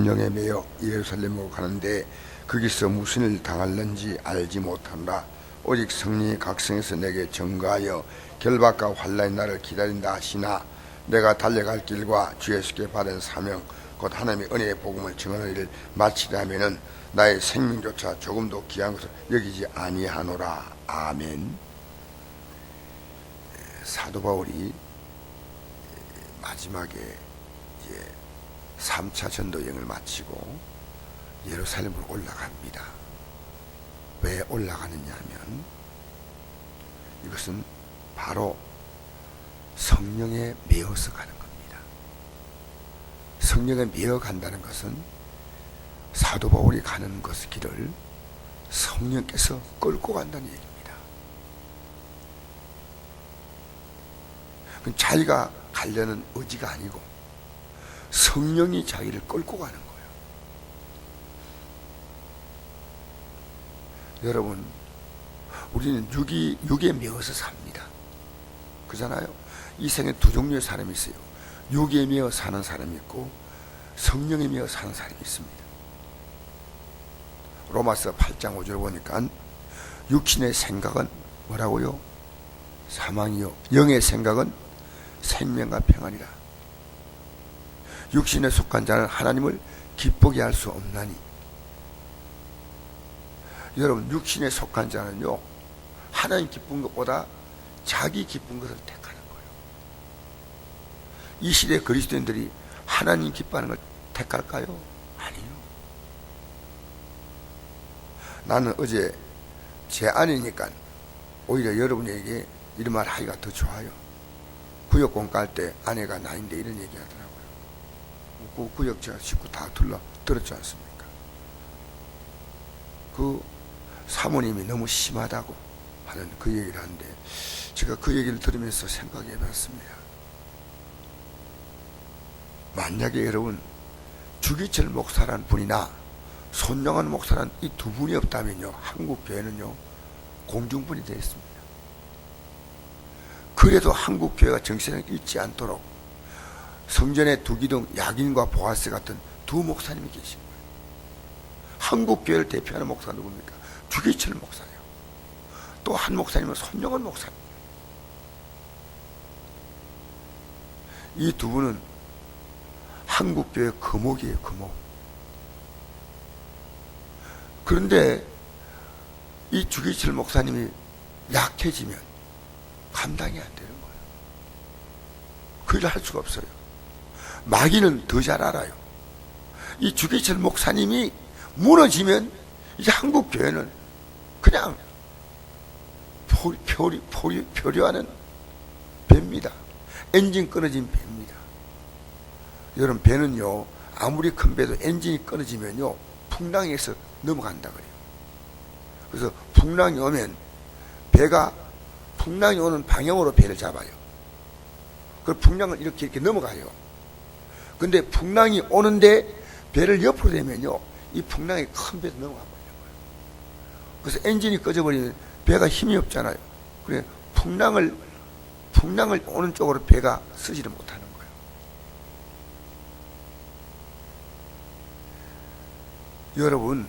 성령에 매여 예루살렘으로 가는데 거기서 무슨 일 당할는지 알지 못한다. 오직 성령이 각성해서 내게 증거하여 결박과 환난의 날을 기다린다 하시나 내가 달려갈 길과 주 예수께 받은 사명 곧 하나님의 은혜의 복음을 증언하는 일을 마치려 하면은 나의 생명조차 조금도 귀한 것을 여기지 아니하노라. 아멘. 사도 바울이 마지막에 이제 3차 전도 여행을 마치고 예루살렘으로 올라갑니다. 왜 올라가느냐 하면 이것은 바로 성령에 매어서 가는 겁니다. 성령에 매어 간다는 것은 사도 바울이 가는 것 길을 성령께서 끌고 간다는 얘기입니다. 자기가 가려는 의지가 아니고 성령이 자기를 끌고 가는 거예요. 여러분, 우리는 육에 매어서 삽니다. 그잖아요. 이 생에 두 종류의 사람이 있어요. 육에 매어 사는 사람이 있고 성령에 매어 사는 사람이 있습니다. 로마서 8장 5절 보니까 육신의 생각은 뭐라고요? 사망이요 영의 생각은 생명과 평안이라. 육신에 속한 자는 하나님을 기쁘게 할 수 없나니. 여러분, 육신에 속한 자는요 하나님 기쁜 것보다 자기 기쁜 것을 택하는 거예요. 이 시대 그리스도인들이 하나님 기뻐하는 걸 택할까요? 아니요. 나는 어제 제 아내니까 오히려 여러분에게 이런 말 하기가 더 좋아요. 구역공 깔 때 아내가 나인데 이런 얘기 하더라고요. 그 구역 제가 식구 다 들었지 않습니까? 그 사모님이 너무 심하다고 하는 그 얘기를 하는데 제가 그 얘기를 들으면서 생각해 봤습니다. 만약에 여러분 주기철 목사라는 분이나 손영환 목사라는 이 두 분이 없다면요 한국 교회는요 공중분이 되어 있습니다. 그래도 한국 교회가 정신을 잃지 않도록 성전의 두기둥 야긴과 보아스 같은 두 목사님이 계신 거예요. 한국 교회를 대표하는 목사가 누굽니까? 주기철 목사예요. 또 한 목사님은 손영환 목사입니다. 이 두 분은 한국 교회의 거목이에요. 거목. 그런데 이 주기철 목사님이 약해지면 감당이 안 되는 거예요. 그 일을 할 수가 없어요. 마귀는 더 잘 알아요. 이 주기철 목사님이 무너지면 이제 한국 교회는 그냥 표류하는 배입니다. 엔진 끊어진 배입니다. 여러분, 배는요 아무리 큰 배도 엔진이 끊어지면요 풍랑에서 넘어간다 그래요. 그래서 풍랑이 오면 배가 풍랑이 오는 방향으로 배를 잡아요. 그 풍랑을 이렇게 넘어가요. 근데 풍랑이 오는데 배를 옆으로 대면요 이 풍랑이 큰 배도 넘어가 버리는 거예요. 그래서 엔진이 꺼져버리면 배가 힘이 없잖아요. 그래 풍랑을 오는 쪽으로 배가 서지를 못하는 거예요. 여러분,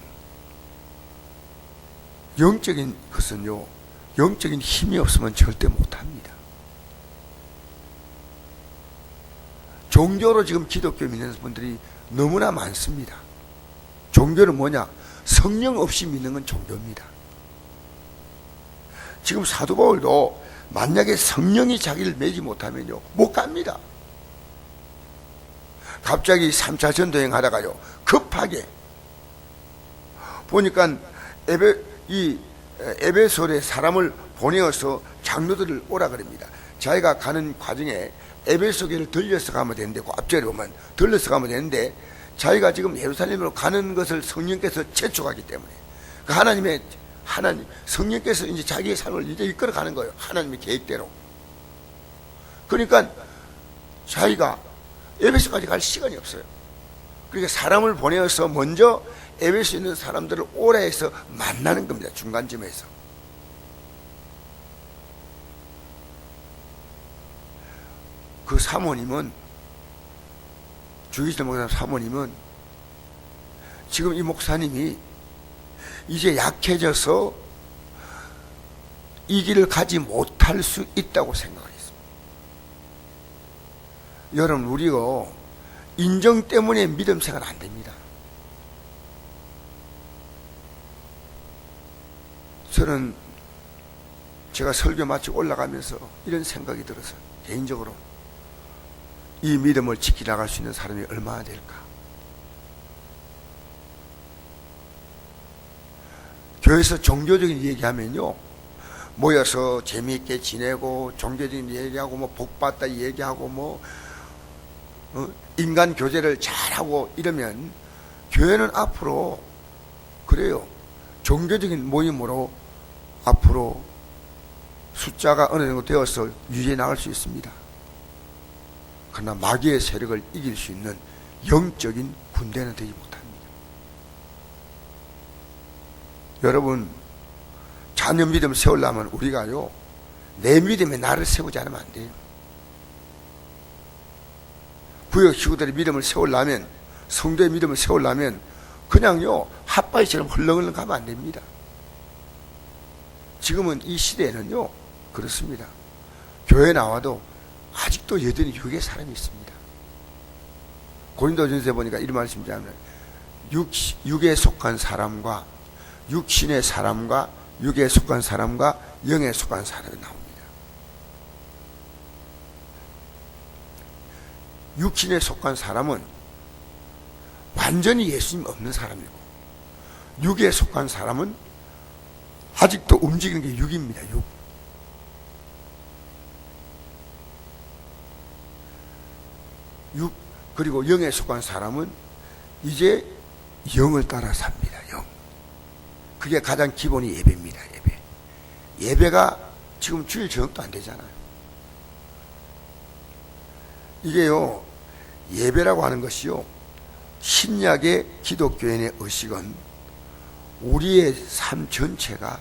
영적인 것은요 영적인 힘이 없으면 절대 못합니다. 종교로 지금 기독교 믿는 분들이 너무나 많습니다. 종교는 뭐냐? 성령 없이 믿는 건 종교입니다. 지금 사도 바울도 만약에 성령이 자기를 매지 못하면요 못 갑니다. 갑자기 3차 전도여행 하다가요 급하게 보니까 에베소에 사람을 보내어서 장로들을 오라 그럽니다. 자기가 가는 과정에 에베소교를 들려서 가면 되는데 그 앞절에 보면 들려서 가면 되는데 자기가 지금 예루살렘으로 가는 것을 성령께서 재촉하기 때문에 그 하나님 성령께서 이제 자기의 삶을 이제 이끌어 가는 거예요. 하나님의 계획대로. 그러니까 자기가 에베소까지 갈 시간이 없어요. 그러니까 사람을 보내어서 먼저 에베소에 있는 사람들을 오라 해서 만나는 겁니다. 중간쯤에서. 그 사모님은 주기철 목사 사모님은 지금 이 목사님이 이제 약해져서 이 길을 가지 못할 수 있다고 생각을 했습니다. 여러분, 우리가 인정 때문에 믿음 생활 안 됩니다. 저는 제가 설교 마치고 올라가면서 이런 생각이 들어서 개인적으로 이 믿음을 지켜나갈 수 있는 사람이 얼마나 될까? 교회에서 종교적인 얘기하면요, 모여서 재미있게 지내고 종교적인 얘기하고 뭐 복받다 얘기하고 뭐 인간 교제를 잘하고 이러면 교회는 앞으로 그래요, 종교적인 모임으로 앞으로 숫자가 어느 정도 되어서 유지해 나갈 수 있습니다. 그러나 마귀의 세력을 이길 수 있는 영적인 군대는 되지 못합니다. 여러분, 자녀 믿음 세우려면 우리가요, 내 믿음에 나를 세우지 않으면 안 돼요. 구역 식구들의 믿음을 세우려면, 성도의 믿음을 세우려면 그냥요 핫바위처럼 헐렁헐렁 가면 안 됩니다. 지금은 이 시대에는요 그렇습니다. 교회 나와도 아직도 여전히 육의 사람이 있습니다. 고린도전서에 보니까 이런 말씀이잖아요. 육에 속한 사람과 육신의 사람과 육에 속한 사람과 영에 속한 사람이 나옵니다. 육신에 속한 사람은 완전히 예수님 없는 사람이고, 육에 속한 사람은 아직도 움직이는 게 육입니다. 육. 그리고 영에 속한 사람은 이제 영을 따라 삽니다. 영. 그게 가장 기본이 예배입니다. 예배가 지금 주일 저녁도 안 되잖아요. 이게요, 예배라고 하는 것이요, 신약의 기독교인의 의식은 우리의 삶 전체가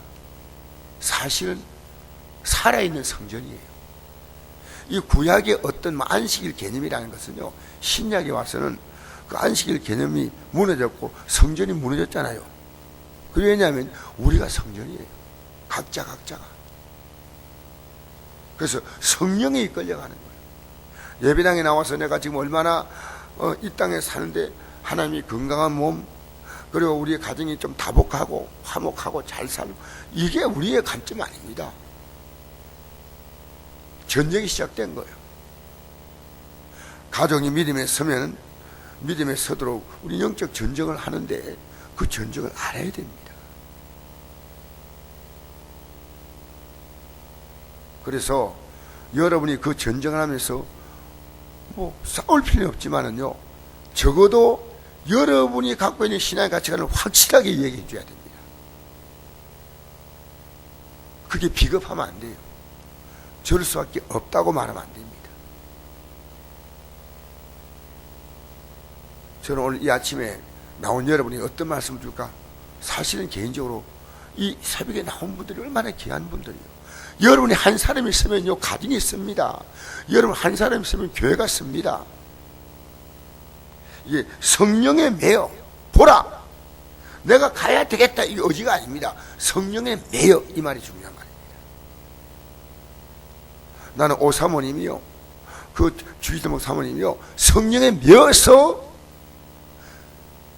사실은 살아있는 성전이에요. 이 구약의 어떤 안식일 개념이라는 것은요, 신약에 와서는 그 안식일 개념이 무너졌고 성전이 무너졌잖아요. 왜냐하면 우리가 성전이에요. 각자가. 그래서 성령에 이끌려가는 거예요. 예배당에 나와서 내가 지금 얼마나 이 땅에 사는데 하나님이 건강한 몸, 그리고 우리의 가정이 좀 다복하고 화목하고 잘 살고, 이게 우리의 관점 아닙니다. 전쟁이 시작된 거예요. 가정이 믿음에 서면 믿음에 서도록 우리 영적 전쟁을 하는데 그 전쟁을 알아야 됩니다. 그래서 여러분이 그 전쟁을 하면서 뭐 싸울 필요는 없지만은요, 적어도 여러분이 갖고 있는 신앙의 가치관을 확실하게 얘기해 줘야 됩니다. 그게 비겁하면 안 돼요. 저럴 수밖에 없다고 말하면 안 됩니다. 저는 오늘 이 아침에 나온 여러분이 어떤 말씀을 줄까? 사실은 개인적으로 이 새벽에 나온 분들이 얼마나 귀한 분들이에요. 여러분이 한 사람이 있으면요, 가정이 있습니다. 여러분 한 사람이 있으면 교회가 씁니다. 이게 성령에 매여 보라, 내가 가야 되겠다, 이 의지가 아닙니다. 성령에 매여, 이 말이 중요한 말입니다. 나는 오 사모님이요, 그 주기도목 사모님이요, 성령에 매여서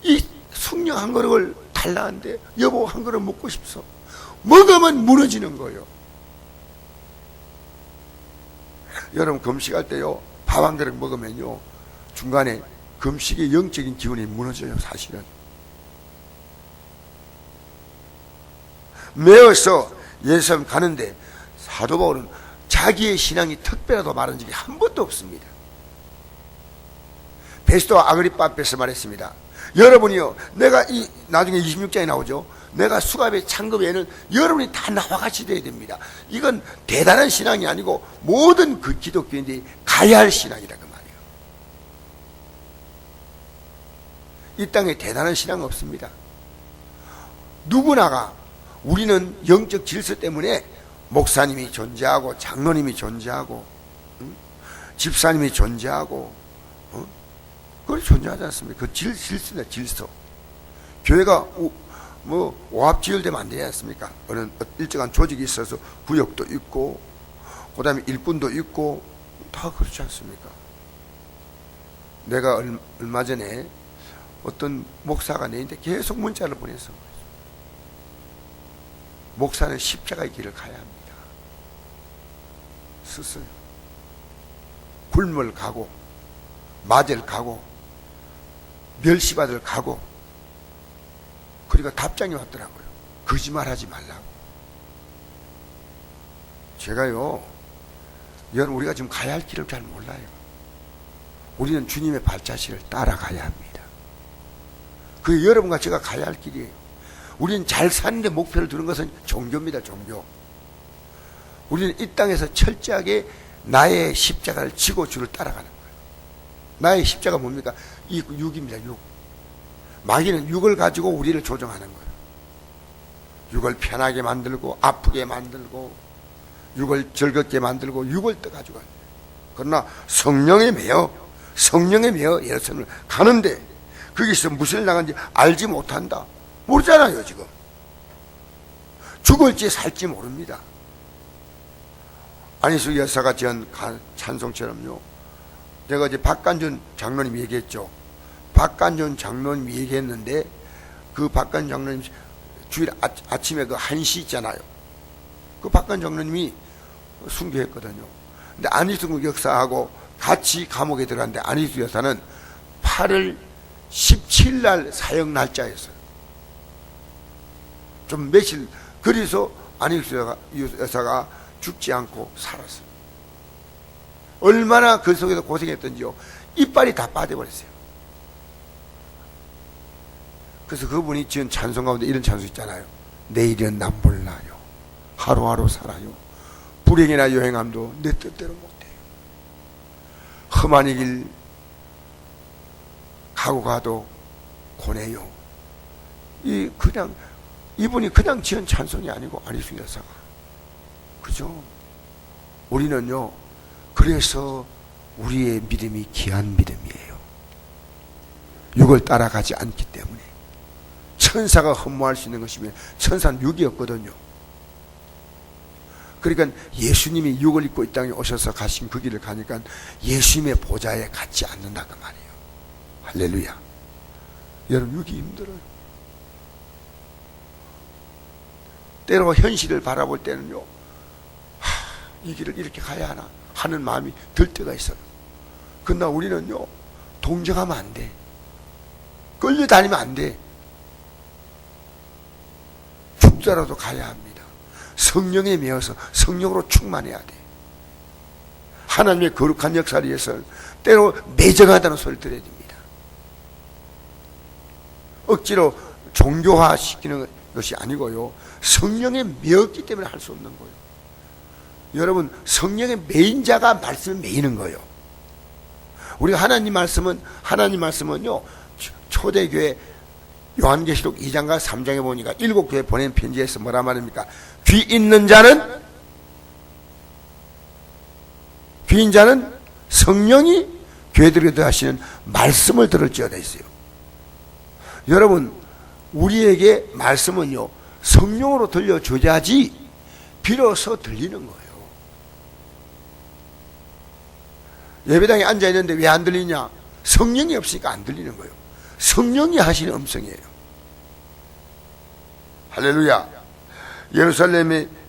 이 성령 한 그릇을 달라는데 여보 한 그릇 먹고 싶소. 먹으면 무너지는 거예요. 여러분 금식할 때요, 밥 한 그릇 먹으면요 중간에 금식의 영적인 기운이 무너져요. 사실은 매어서 예수님 가는데 사도 바울은 자기의 신앙이 특별하다고 말한 적이 한 번도 없습니다. 베스토와 아그리빠 앞에서 말했습니다. 여러분이요, 내가 나중에 26장에 나오죠. 내가 수갑에 찬 것 외에는 여러분이 다 나와 같이 돼야 됩니다. 이건 대단한 신앙이 아니고 모든 그 기독교인들이 가야 할 신앙이라 그 말이에요. 이 땅에 대단한 신앙은 없습니다. 누구나가, 우리는 영적 질서 때문에 목사님이 존재하고 장로님이 존재하고 집사님이 존재하고 그걸 존재하지 않습니까? 그 질서다, 질서. 교회가 오합지열되면 안 되지 않습니까? 어느 일정한 조직이 있어서 구역도 있고 그 다음에 일꾼도 있고 다 그렇지 않습니까? 내가 얼마 전에 어떤 목사가 내한테 계속 문자를 보냈어. 목사는 십자가의 길을 가야 합니다. 스스로 굶을 가고 맞을 가고 멸시받을 가고. 그러니까 답장이 왔더라고요. 거짓말하지 말라고. 제가요, 여러분 우리가 지금 가야 할 길을 잘 몰라요. 우리는 주님의 발자취를 따라가야 합니다. 그게 여러분과 제가 가야 할 길이에요. 우리는 잘 사는데 목표를 두는 것은 종교입니다. 종교. 우리는 이 땅에서 철저하게 나의 십자가를 지고 주를 따라가는 거예요. 나의 십자가 뭡니까? 이 육입니다. 육. 마귀는 육을 가지고 우리를 조정하는 거예요. 육을 편하게 만들고 아프게 만들고 육을 즐겁게 만들고 육을 떠가지고. 그러나 성령에 매여 예루살렘을 가는데 거기서 무슨 일 나간지 알지 못한다. 모르잖아요. 지금 죽을지 살지 모릅니다. 안희숙 여사가 지은 찬송처럼요, 제가 이제 박간준 장로님이 얘기했죠. 박간준 장로님이 얘기했는데, 그 박간준 장로님 주일 아침에 그 1시 있잖아요. 그 박간준 장로님이 순교했거든요. 근데 안희숙 여사하고 같이 감옥에 들어갔는데, 안희숙 여사는 8월 17일 날 사형 날짜였어요. 좀 며칠, 그래서 안희숙 여사가 죽지 않고 살았어요. 얼마나 그 속에서 고생했던지요. 이빨이 다 빠져버렸어요. 그래서 그분이 지은 찬송 가운데 이런 찬송 있잖아요. 내일은 난 몰라요. 하루하루 살아요. 불행이나 여행함도 내 뜻대로 못해요. 험한 이 길 가고 가도 고뇌요. 이분이 그냥 지은 찬송이 아니고, 안희숙 여사가. 그죠? 우리는요, 그래서 우리의 믿음이 귀한 믿음이에요. 육을 따라가지 않기 때문에. 천사가 흠모할 수 있는 것이면 천사는 육이었거든요. 그러니까 예수님이 육을 입고 이 땅에 오셔서 가신 그 길을 가니까 예수님의 보좌에 갖지 않는다 그 말이에요. 할렐루야. 여러분, 육이 힘들어요. 때로 현실을 바라볼 때는요, 이 길을 이렇게 가야 하나 하는 마음이 들 때가 있어요. 그러나 우리는요, 동정하면 안 돼. 끌려다니면 안 돼. 죽더라도 가야 합니다. 성령에 매여서 성령으로 충만해야 돼. 하나님의 거룩한 역사를 위해서 때로 매정하다는 소리를 들어야 됩니다. 억지로 종교화시키는 것이 아니고요, 성령에 매였기 때문에 할 수 없는 거예요. 여러분, 성령에 매인 자가 말씀을 매이는 거예요. 우리가 하나님 말씀은요, 초대교회 요한계시록 2장과 3장에 보니까 7교회 보낸 편지에서 뭐라 말합니까? 귀 있는 자는 성령이 교회들에게 하시는 말씀을 들을지어다 있어요. 여러분, 우리에게 말씀은요, 성령으로 들려줘야지 비로소 들리는 거예요. 예배당에 앉아있는데 왜 안 들리냐? 성령이 없으니까 안 들리는 거예요. 성령이 하시는 음성이에요. 할렐루야.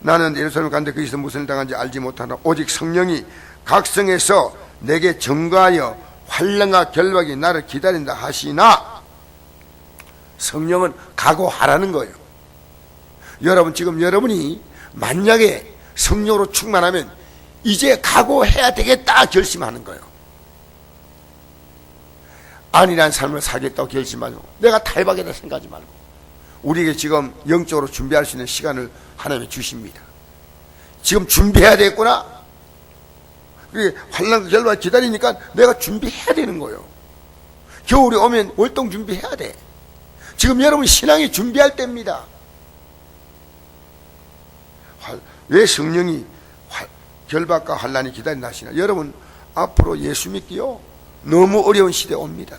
나는 예루살렘 갔는데 거기서 무슨 일 당한지 알지 못하나 오직 성령이 각성해서 내게 증거하여 환난과 결박이 나를 기다린다 하시나. 성령은 각오하라는 거예요. 여러분, 지금 여러분이 만약에 성령으로 충만하면 이제 각오해야 되겠다 결심하는 거예요. 안일한 삶을 살겠다고 결심하고 내가 탈박이다 생각하지 말고, 우리에게 지금 영적으로 준비할 수 있는 시간을 하나님이 주십니다. 지금 준비해야 되겠구나. 환난 결과 기다리니까 내가 준비해야 되는 거예요. 겨울이 오면 월동 준비해야 돼. 지금 여러분 신앙이 준비할 때입니다. 왜 성령이 결박과 환난이 기다린다 하시나? 여러분, 앞으로 예수 믿기요, 너무 어려운 시대 옵니다.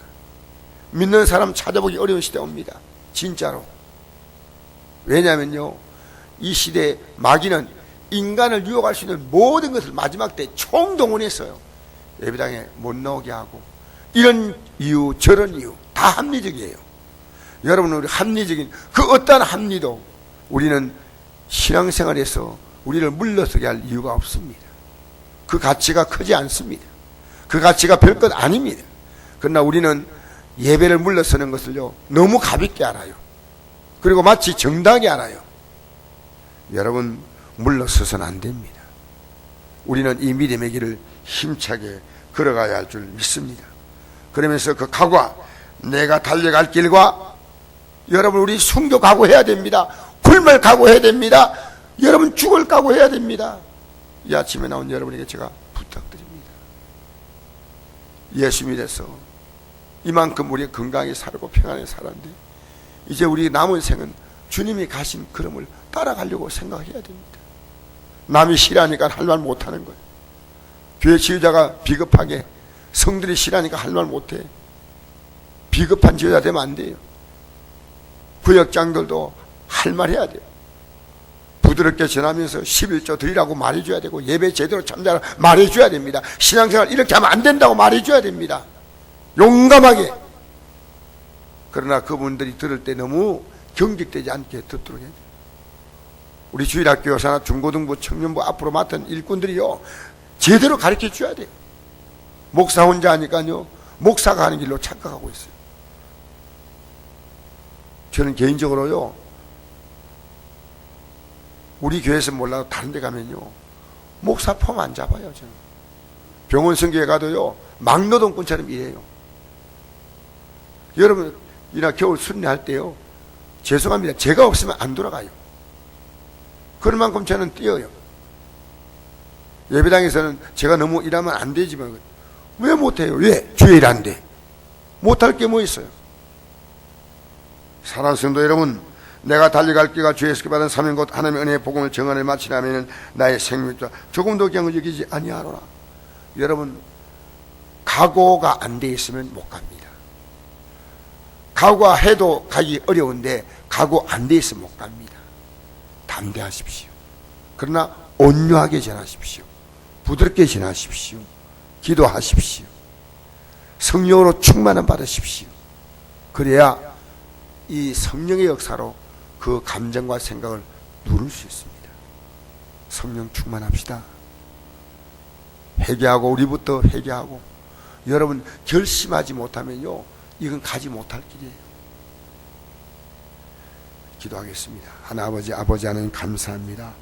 믿는 사람 찾아보기 어려운 시대 옵니다. 진짜로. 왜냐면요, 이 시대의 마귀는 인간을 유혹할 수 있는 모든 것을 마지막 때 총동원했어요. 예배당에 못 나오게 하고, 이런 이유 저런 이유 다 합리적이에요. 여러분, 우리 합리적인 그 어떠한 합리도 우리는 신앙생활에서 우리를 물러서게 할 이유가 없습니다. 그 가치가 크지 않습니다. 그 가치가 별것 아닙니다. 그러나 우리는 예배를 물러서는 것을요, 너무 가볍게 알아요. 그리고 마치 정당하게 알아요. 여러분, 물러서서는 안 됩니다. 우리는 이 믿음의 길을 힘차게 걸어가야 할 줄 믿습니다. 그러면서 그 각오와 내가 달려갈 길과, 여러분, 우리 순교 각오해야 됩니다. 굶을 각오해야 됩니다. 여러분, 죽을 각오해야 됩니다. 이 아침에 나온 여러분에게 제가 부탁드립니다. 예수 믿어서 이만큼 우리 건강히 살고 평안히 살았는데, 이제 우리 남은 생은 주님이 가신 걸음을 따라가려고 생각해야 됩니다. 남이 싫어하니까 할 말 못하는 거예요. 교회 지휘자가 비겁하게, 성들이 싫어하니까 할 말 못해. 비겁한 지휘자 되면 안 돼요. 구역장들도 할 말 해야 돼요. 부드럽게 전하면서 11조 드리라고 말해줘야 되고, 예배 제대로 참자라고 말해줘야 됩니다. 신앙생활 이렇게 하면 안 된다고 말해줘야 됩니다. 용감하게. 그러나 그분들이 들을 때 너무 경직되지 않게 듣도록 해야 돼요. 우리 주일학교 여사나 중고등부 청년부 앞으로 맡은 일꾼들이요, 제대로 가르쳐 줘야 돼요. 목사 혼자 하니까요, 목사가 하는 길로 착각하고 있어요. 저는 개인적으로요, 우리 교회에서 몰라도 다른 데 가면요, 목사 폼 안 잡아요. 저는 병원 선교에 가도요, 막노동꾼처럼 일해요. 여러분, 이나 겨울 순례할 때요, 죄송합니다, 제가 없으면 안 돌아가요. 그런 만큼 저는 뛰어요. 예배당에서는 제가 너무 일하면 안 되지만, 왜 못해요? 왜? 주에 일 안 돼. 못할 게 뭐 있어요? 사랑하는 성도 여러분, 내가 달려갈 길과 주에서 받은 사명 곧 하나님의 은혜의 복음을 정언을 마치려면 나의 생명과 조금도 경을 여기지 아니하노라. 여러분, 각오가 안 돼 있으면 못 갑니다. 각오가 해도 가기 어려운데 각오 안 돼 있으면 못 갑니다. 담대하십시오. 그러나 온유하게 전하십시오. 부드럽게 전하십시오. 기도하십시오. 성령으로 충만함 받으십시오. 그래야 이 성령의 역사로 그 감정과 생각을 누를 수 있습니다. 성령 충만합시다. 회개하고, 우리부터 회개하고. 여러분, 결심하지 못하면요, 이건 가지 못할 길이에요. 기도하겠습니다. 하나님 아버지, 아버지 하나님 감사합니다.